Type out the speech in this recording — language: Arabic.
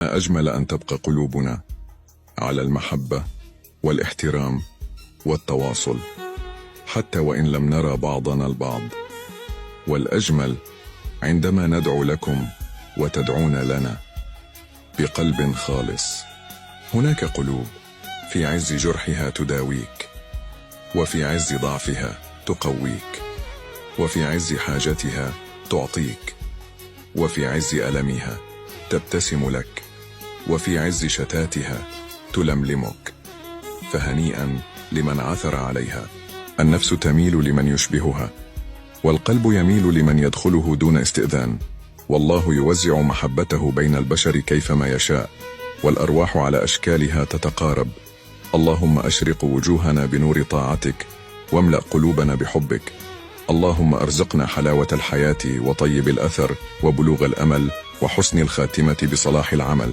ما أجمل أن تبقى قلوبنا على المحبة والاحترام والتواصل حتى وإن لم نرى بعضنا البعض. والأجمل عندما ندعو لكم وتدعون لنا بقلب خالص. هناك قلوب في عز جرحها تداويك، وفي عز ضعفها تقويك، وفي عز حاجتها تعطيك، وفي عز ألمها تبتسم لك، وفي عز شتاتها تلملمك. فهنيئا لمن عثر عليها. النفس تميل لمن يشبهها، والقلب يميل لمن يدخله دون استئذان. والله يوزع محبته بين البشر كيفما يشاء، والأرواح على أشكالها تتقارب. اللهم أشرق وجوهنا بنور طاعتك، واملأ قلوبنا بحبك. اللهم أرزقنا حلاوة الحياة وطيب الأثر وبلوغ الأمل وحسن الخاتمة بصلاح العمل.